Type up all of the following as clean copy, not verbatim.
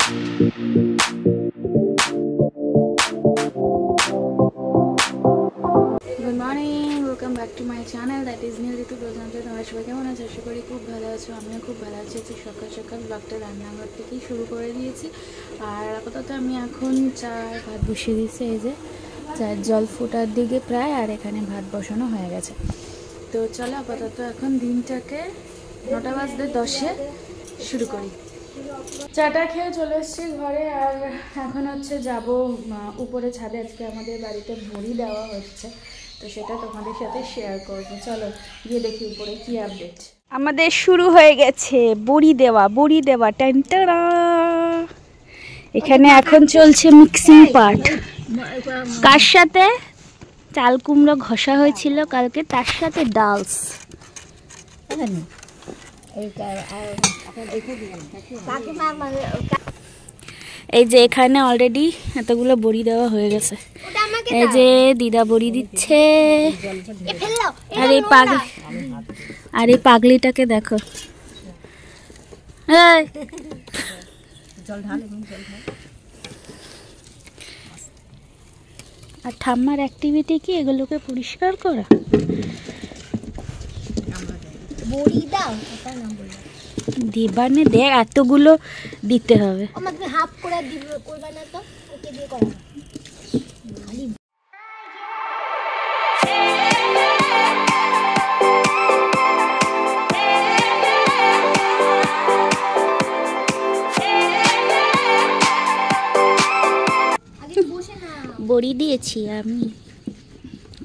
Good morning, welcome back to my channel that is Neel Ritu Prajanta. তোমরা সবাই কেমন আছো? আশা করি খুব ভালো আছো। আমিও খুব ভালো আছি। সকাল সকাল ব্লগটা রান্নাঘর থেকেই শুরু করে দিয়েছি। আর আপাতত আমি এখন চার ভাত বসিয়ে দিয়েছি। এই যে চায়ের জল ফোটার দিকে প্রায়, আর এখানে ভাত বসানো হয়ে গেছে। তো চলো আপাতত এখন দিনটাকে 9:10 শুরু করি। চাটা খেয়ে চলে এসেছি ঘরে, আর এখন হচ্ছে যাব উপরে ছাদে। আজকে আমাদের বাড়িতে বড়ি দেওয়া হচ্ছে, তো সেটা তোমাদের সাথে শেয়ার করব। চলো গিয়ে দেখি উপরে কি আপডেট। আমাদের শুরু হয়ে গেছে বড়ি দেওয়া টানটারা। এখানে এখন চলছে মিক্সিং পার্ট। কার সাথে চাল কুমড়ো ঘষা হয়েছিল কালকে, তার সাথে ডালস। এই যে এখানে অলরেডি এতগুলো বড়ি দেওয়া হয়ে গেছে। এই যে দিদা বড়ি দিচ্ছে। আর এই পাগলিটাকে দেখো। আর ঠাম্মার অ্যাক্টিভিটি কি এগুলোকে পরিষ্কার করা। বড়ি দাও, দিবানে দেখ এতগুলো দিতে হবে। আমাকে হাফ করে দিবে, করবা না তো ওকে দিয়ে করা। বড়ি দিয়েছি আমি,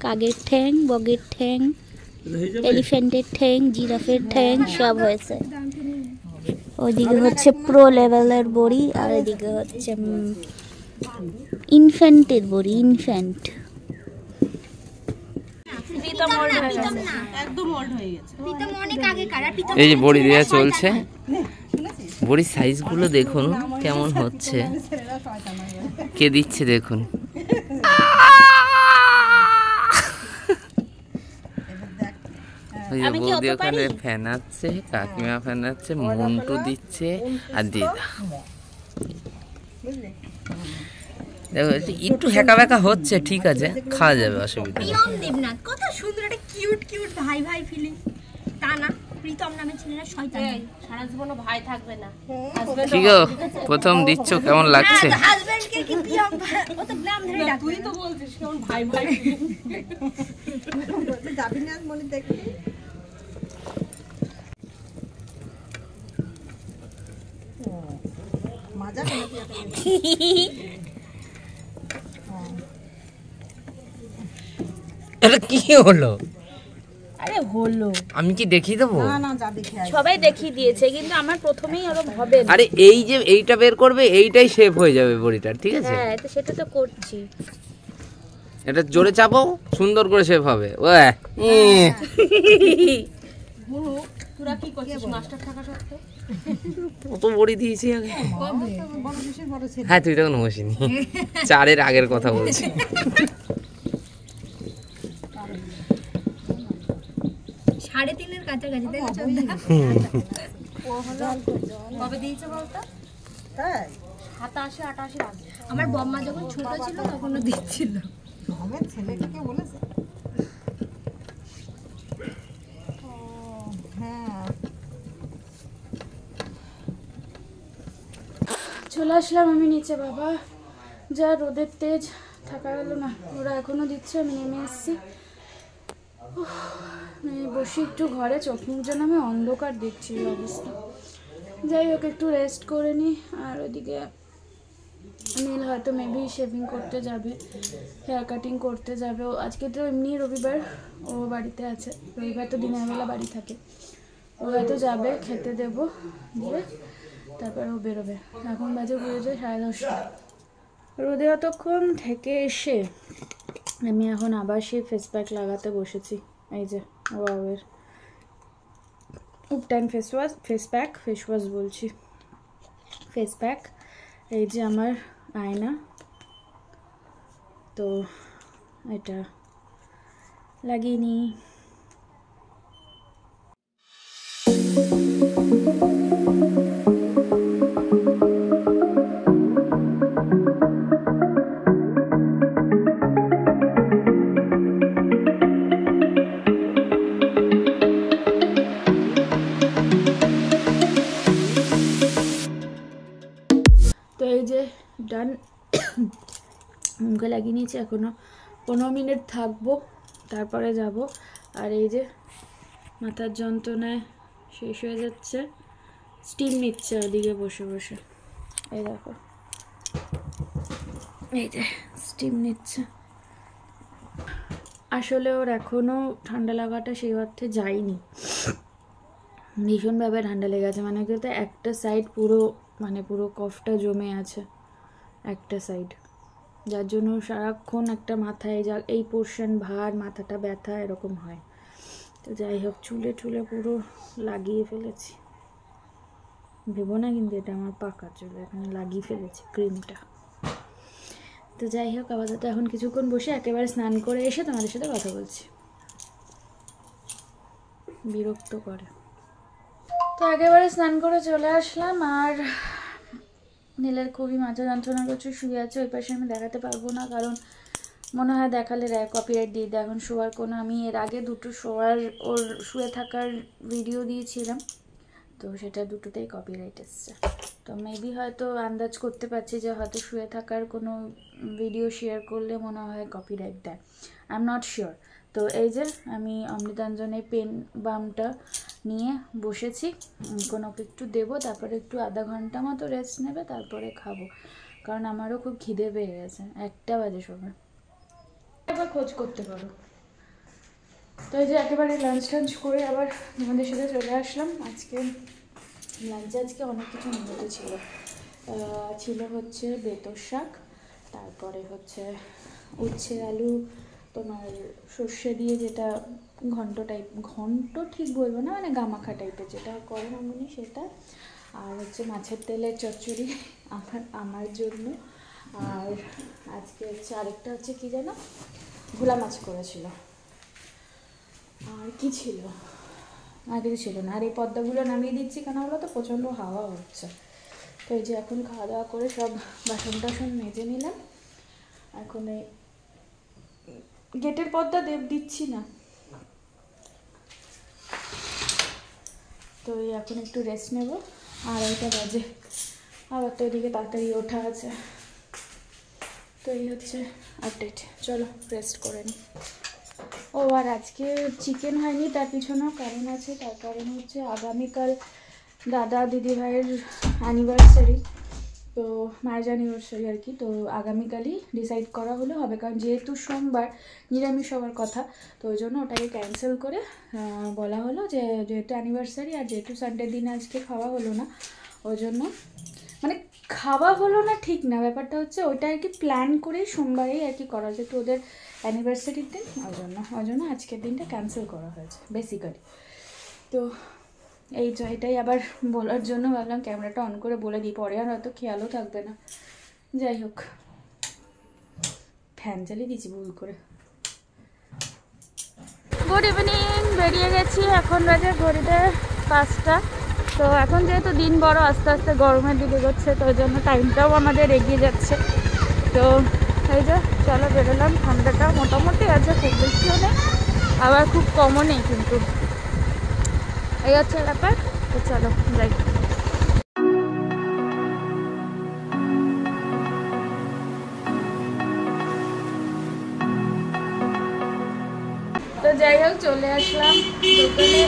কাকের ঠ্যাং, বগের ঠ্যাং, এলিফ্যান্টের ঠ্যাং, জিরাফের ঠ্যাং সব হয়েছে। ওইদিকে হচ্ছে প্রো লেভেলের বড়ি, আর এদিকে হচ্ছে ইনফ্যান্টের বড়ি, ইনফ্যান্ট। এই যে বড়ি দেওয়া চলছে। বড়ির সাইজগুলো দেখুন কেমন হচ্ছে, কে দিচ্ছে দেখুন। বৌদি ওখানে ফেনাচ্ছে, কাকিমা ফেনাচ্ছে, মন্টু দিচ্ছে, আর দিদা দেখো একটু হেঁকা বেঁকা হচ্ছে, ঠিক আছে, খাওয়া যাবে, অসুবিধা নেই। দেবনাথ কত সুন্দর একটা কিউট কিউট ভাই ভাই ফিলিং, তা না? প্রীতম নামের ছেলেরা শয়তান, সারা জীবনও ভাই থাকবে না। কি গো, প্রথম দিচ্ছ, কেমন লাগছে? হাজবেন্ডকে কি প্রিয়ম, ও তো ব্লাম ধরে ডাক। তুই তো বলছিস কেমন ভাই ভাই যাবি না মনে দেখি। মজা করে এটা কি হলো? আরে হলো, আমি কি দেখিয়ে দেবো? না না, যা দেখি সবাই দেখিয়ে দিয়েছে, কিন্তু আমার প্রথমেই ওরকম হবে না। আরে এই যে এইটা বের করবে, এইটাই শেপ হয়ে যাবে বড়িটার, ঠিক আছে? হ্যাঁ, তো সেটা তো করছি। এটা জোরে চাপাও, সুন্দর করে শেপ হবে। তোরা কি করছিস মাস্টার থাকা সত্ত্বেও? কত বড়ি দিয়েছি আগে। হ্যাঁ, তুই তখন বসিনি, 4-এর আগের কথা বলছি। 3.5-এর কাছাকাছি, তাই না? কবে দিয়েছে বলতো? তাই 87 88 আগে। আমার বম্মা যখন ছোট ছিল তখনও দিচ্ছিল। আমার ছেলেটাকে বলেছে। হ্যাঁ, চলে আসলাম আমি নিচে। বাবা, যা রোদের তেজ, থাকা গেল না। ওরা এখনো দিচ্ছে, আমি নেমে এসেছি। বসি একটু ঘরে, চোখ মুখ যেন আমি অন্ধকার দেখছি অবস্থা। যাই হোক, একটু রেস্ট করে নিই। আর ওইদিকে নীল হয়তো মেবি শেভিং করতে যাবে, হেয়ার কাটিং করতে যাবে। ও আজকে তো এমনি রবিবার, ও বাড়িতে আছে। রবিবার তো দিনের বেলা বাড়ি থাকে। ও হয়তো যাবে, খেতে দেবো, দিয়ে তারপর ও বেরোবে। এখন বাজে ঘুরে যায় 10:30। রোদে অতক্ষণ থেকে এসে আমি এখন আবার সেই ফেস প্যাক লাগাতে বসেছি। এই যে ওয়াওয়ের উপটাইম ফেস ওয়াশ বলছি, ফেস প্যাক। এই যে আমার আয়না, তো এটা লাগিয়ে নিই। তো এই যে ডান, মুখে লাগিয়ে নিয়েছি, এখনও 15 মিনিট থাকবো, তারপরে যাব। আর এই যে মাথার যন্ত্রণায় শেষ হয়ে যাচ্ছে, স্টিম নিচ্ছে ওদিকে বসে বসে, এই দেখো, এই যে স্টিম নিচ্ছে। আসলে ওর এখনও ঠান্ডা লাগাটা সেই অর্থে যায়নি, ভীষণভাবে ঠান্ডা লেগে আছে, মানে কিন্তু একটা সাইড পুরো পুরো কফটা জমে আছে একটা সাইড, যার জন্য সারাক্ষণ একটা মাথায় এই পোর্শন ভার, মাথাটা ব্যথা এরকম হয়। তো যাই হোক, চুলে পুরো লাগিয়ে ফেলেছি, ভেবো না কিন্তু এটা আমার পাকা চুলে, এখানে লাগিয়ে ফেলেছি ক্রিমটা। তো যাই হোক, আপাতত এখন কিছুক্ষণ বসে একেবারে স্নান করে এসে তোমাদের সাথে কথা বলছি, বিরক্ত করে। তো একেবারে স্নান করে চলে আসলাম, আর নীলের খুবই মাথা যন্ত্রণা করছে, শুয়ে আছে। ওই পাশে আমি দেখাতে পারবো না, কারণ মনে হয় দেখালে কপিরাইট দিয়ে দেয়। এখন শোয়ার কোনো, আমি এর আগে 2টো শোয়ার ওর শুয়ে থাকার ভিডিও দিয়েছিলাম, তো সেটা 2টোতেই কপিরাইট এসছে। তো মেবি হয়তো আন্দাজ করতে পারছি যে হয়তো শুয়ে থাকার কোনো ভিডিও শেয়ার করলে মনে হয় কপিরাইট দেয়, আই এম নট শিওর। তো এই যে আমি অমৃতাঞ্জনের পেন বামটা নিয়ে বসেছি, কোনো একটু দেবো, তারপরে একটু আধা ঘন্টা মতো রেস্ট নেবে, তারপরে খাবো, কারণ আমারও খুব খিদে পেয়ে গেছে, 1টা বাজে সময়, আবার খোঁজ করতে পারো। তো এই যে একেবারে লাঞ্চ করে আবার তোমাদের সাথে চলে আসলাম। লাঞ্চে অনেক কিছু নিয়মিত ছিল হচ্ছে বেতর শাক, তারপরে হচ্ছে উচ্ছে আলু তোমার সর্ষে দিয়ে, যেটা ঘন্ট ঠিক বলবো না, গামাখা টাইপের যেটা করে মামুনি, সেটা। আর হচ্ছে মাছের তেলের চচ্চড়ি আমার জন্য। আর আজকে হচ্ছে আরেকটা হচ্ছে কি যেন, ভোলা মাছ করেছিল। আর কি ছিল, আর কিছু ছিল না। আর এই পদ্মাগুলো নামিয়ে দিচ্ছি কেন বলো তো, প্রচণ্ড হাওয়া হচ্ছে। তো এই যে এখন খাওয়া দাওয়া করে সব বাসন মেজে নিলাম। এখন এই গেটের পর্দা দিচ্ছি না, তো এখন একটু রেস্ট নেব। আর 2টা বাজে, আবার তো এদিকে তাড়াতাড়ি ওঠা আছে। তো এই হচ্ছে আপডেট, চলো রেস্ট করে নিই। ও আর আজকে চিকেন হয়নি, তার পিছনেও কারণ আছে। তার কারণ হচ্ছে আগামীকাল দাদা দিদিভাইয়ের অ্যানিভার্সারি, তো ম্যারেজ অ্যানিভার্সারি আর কি। তো আগামীকালই ডিসাইড করা হবে, কারণ যেহেতু সোমবার নিরামিষ হওয়ার কথা, তো ওই জন্য ওটাকে ক্যান্সেল করে বলা হলো যে যেহেতু অ্যানিভার্সারি আর যেহেতু সানডের দিন আজকে খাওয়া হলো না, ওই জন্য খাওয়া হলো না ঠিক না, ব্যাপারটা হচ্ছে ওইটা আর কি প্ল্যান করেই সোমবারেই আর কি করা, যেহেতু ওদের অ্যানিভার্সারির দিন, ওই জন্য আজকের দিনটা ক্যান্সেল করা হয়েছে বেসিক্যালি। তো এটাই আবার বলার জন্য ভাবলাম ক্যামেরাটা অন করে বলে দিই, পরে আর হয়তো খেয়ালও থাকবে না। যাই হোক, ফ্যান চালিয়ে দিয়েছি ভুল করে। গুড ইভিনিং, বেরিয়ে গেছি, এখন বাজে ঘড়িতে 5টা। তো এখন যেহেতু দিন বড়, আস্তে আস্তে গরমের দিকে যাচ্ছে, তো ওই জন্য টাইমটাও আমাদের এগিয়ে যাচ্ছে। তো এই যে চলো বেরোলাম, ঠান্ডাটা মোটামুটি আছে, খুব বেশিও নেই আবার খুব কমও নেই, কিন্তু এই হচ্ছে ব্যাপার। তো চলো যাই। তো যাই হোক, চলে আসলাম দোকানে।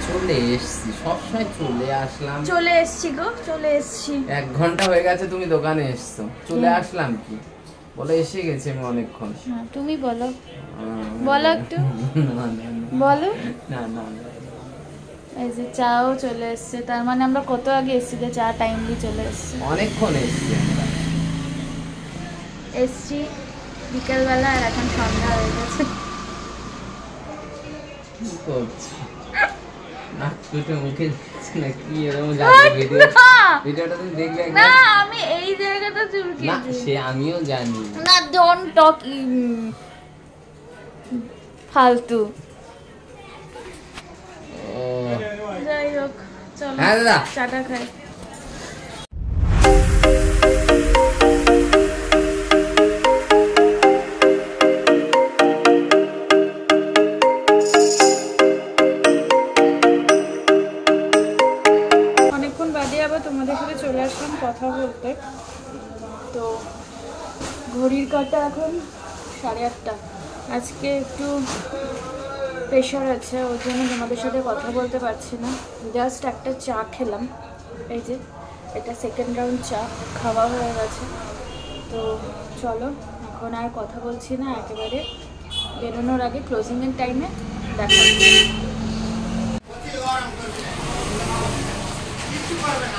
চলে এসছি, সবসময় চলে এসছি গো, চলে এসছি। 1 ঘন্টা হয়ে গেছে তুমি দোকানে এসছো, চলে আসলাম কি বলে, এসে গেছি আমি অনেকক্ষণ। তুমি বলো একটু বলো। না এই যে চাও চলে এসছে, তার মানে আমরা কত আগে এসছি যে চা টাইমলি চলে এসছে। অনেকক্ষণ এসছি বিকালবেলা, আর এখন সন্ধ্যা হয়ে গেছে। কি করছি মুখে না কি এরকম ভিডিওটা তুমি দেখলে না, আমি এই জায়গাটা চুলকেছি। সে আমিও জানি না, ডোন্ট টক ফালতু। যাই হোক, চলো চাটা খাই। বাদে আবার তোমাদের সাথে চলে আসলাম কথা বলতে। তো ঘড়ির কাঁটা এখন 8:30। আজকে একটু প্রেশার আছে, ওর জন্য তোমাদের সাথে কথা বলতে পারছি না। জাস্ট একটা চা খেলাম, এই যে এটা সেকেন্ড রাউন্ড চা খাওয়া হয়ে গেছে। তো চলো এখন আর কথা বলছি না, একেবারে বেরোনোর আগে ক্লোজিংয়ের টাইমে দেখা হচ্ছে।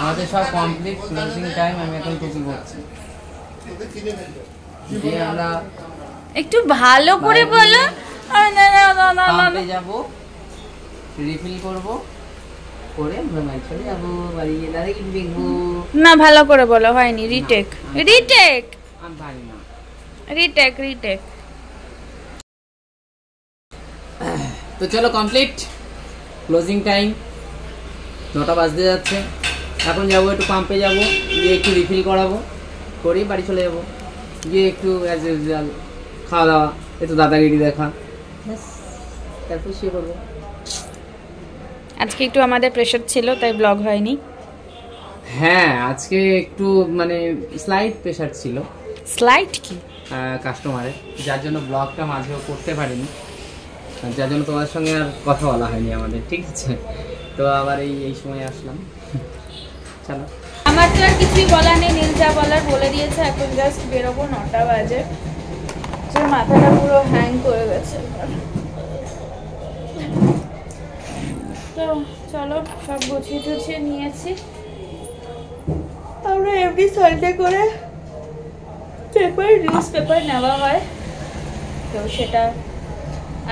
আমাদের সব কমপ্লিট, ক্লোজিং টাইম। আমি এখন টুপি করছি। দিয়ে আমরা একটু ভালো করে বলো। পাম্পে যাব, রিফিল করব, করে আমরা বাইক চলে যাব বাড়ি গিয়ে দাদাকে দেখবো। না ভালো করে বলো, হয়নি। রিটেক রিটেক আমি পারি না। Retake retake. তো চলো কমপ্লিট, ক্লোজিং টাইম 9টা বাজতে যাচ্ছে। এখন যাবো একটু পাম্পে, যাব গিয়ে একটু রিফিল করাবো, করেই বাড়ি চলে যাবো। গিয়ে একটু অ্যাজ ইউজুয়াল খাওয়া দাওয়া, একটু দাদাগিরি দেখা, তারপর শুয়ে পড়বো। আজকে একটু আমাদের প্রেশার ছিল, তাই ব্লগ হয়নি। হ্যাঁ, আজকে একটু মানে স্লাইড প্রেশার ছিল। স্লাইড কি? কাস্টমারের, যার জন্য ব্লগটা মাঝেও করতে পারিনি, যার জন্য তোমাদের সঙ্গে আর কথা বলা হয়নি আমাদের, ঠিক আছে? তো আবার এই সময় আসলাম। চলো, আমার তো আর কিছুই বলার নেই, নীল যা বলার বলে দিয়েছে। এখন জাস্ট বেরোবো, 9টা বাজে। মাথাটা পুরো হ্যাং করে গেছে। তো চলো, সব গুছিয়ে টুছিয়ে নিয়েছি। আমরা এমনি সানডে করে নিউজ পেপার নেওয়া হয়, তো সেটা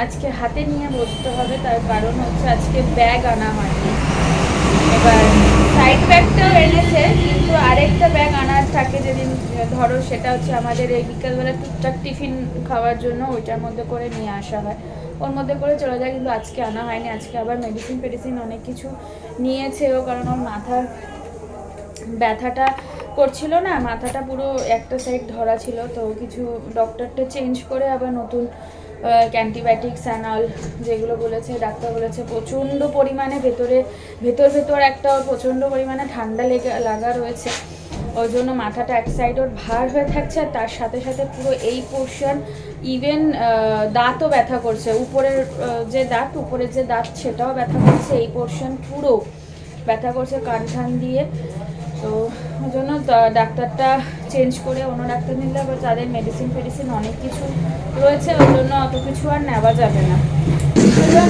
আজকে হাতে নিয়ে বসতে হবে। তার কারণ হচ্ছে আজকে ব্যাগ আনা হয়নি। এবার সাইড ব্যাগটাও এনেছে, কিন্তু আরেকটা ব্যাগ আনার থাকে যেদিন ধরো, সেটা হচ্ছে আমাদের এই বিকালবেলা টুকটাক টিফিন খাওয়ার জন্য, ওইটার মধ্যে করে নিয়ে আসা হয়, ওর মধ্যে করে চলে যায়। কিন্তু আজকে আনা হয়নি। আজকে আবার মেডিসিন অনেক কিছু নিয়েছেও, কারণ ওর মাথার ব্যথাটা করছিল না, মাথাটা পুরো একটা সাইড ধরা ছিল। তো কিছু ডক্টরটা চেঞ্জ করে আবার নতুন অ্যান্টিবায়োটিক্স অ্যানাল যেগুলো বলেছে ডাক্তার, বলেছে প্রচণ্ড পরিমাণে ভেতর একটা প্রচণ্ড পরিমাণে ঠান্ডা লাগা রয়েছে। ওই জন্য মাথাটা এক সাইড ওর ভার হয়ে থাকছে, আর তার সাথে সাথে পুরো এই পোর্শন, ইভেন দাঁতও ব্যথা করছে। উপরের যে দাঁত সেটাও ব্যথা করছে, এই পোর্শন পুরো ব্যথা করছে কান ঠান দিয়ে। তো ওই জন্য ডাক্তারটা চেঞ্জ করে অন্য ডাক্তার নিলে আবার তাদের মেডিসিন অনেক কিছু রয়েছে, ওই জন্য অত কিছু আর নেওয়া যাবে না।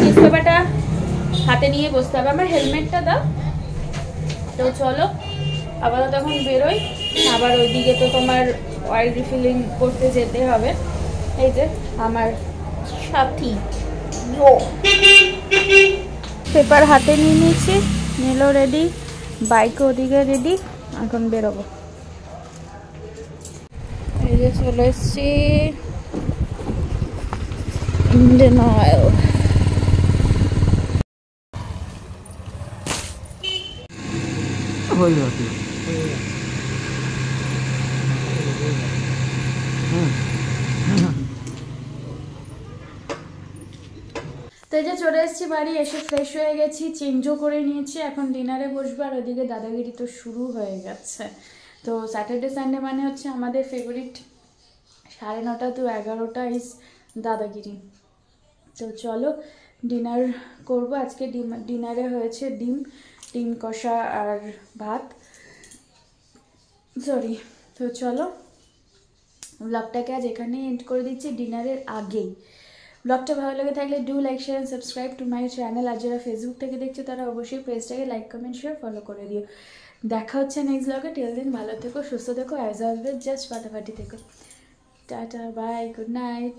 নিউজ পেপারটা হাতে নিয়ে বসতে হবে। আমার হেলমেটটা দাও। তো চলো আপাতত এখন বেরোই, আবার ওইদিকে তো তোমার অয়েল রিফিলিং করতে যেতে হবে। এই যে আমার সাথী পেপার হাতে নিয়ে নিয়েছি, নীলও রেডি, বাইক ওদিকে রেডি, এখন বেরোবো। এই যে চলে এসছি ইন্ডিয়ান অয়েল। তো এই যে চলে এসেছি বাড়ি, এসে ফ্রেশ হয়ে গেছি, চেঞ্জও করে নিয়েছি, এখন ডিনারে বসবো। আর ওদিকে দাদাগিরি তো শুরু হয়ে গেছে। তো স্যাটারডে সানডে মানে হচ্ছে আমাদের ফেভারিট 9:30 to 11টা ইজ দাদাগিরি। তো চলো ডিনার করব। আজকে ডিনারে হয়েছে ডিম কষা আর ভাত, সরি। তো চলো ব্লগটাকে আজ এখানেই এন্ড করে দিচ্ছি, ডিনারের আগেই। ব্লগটা ভালো লেগে থাকলে do like share and subscribe to my channel. আর যারা ফেসবুক থেকে দেখছো তারা অবশ্যই পেজটাকে লাইক কমেন্ট শেয়ার ফলো করে দিও। দেখা হচ্ছে নেক্সট ব্লগে। টিল দিন ভালো থেকো, সুস্থ থেকো, অ্যাজ অলওয়েজ জাস্ট ফাটাফাটি থেকো। Tata, bye, good night.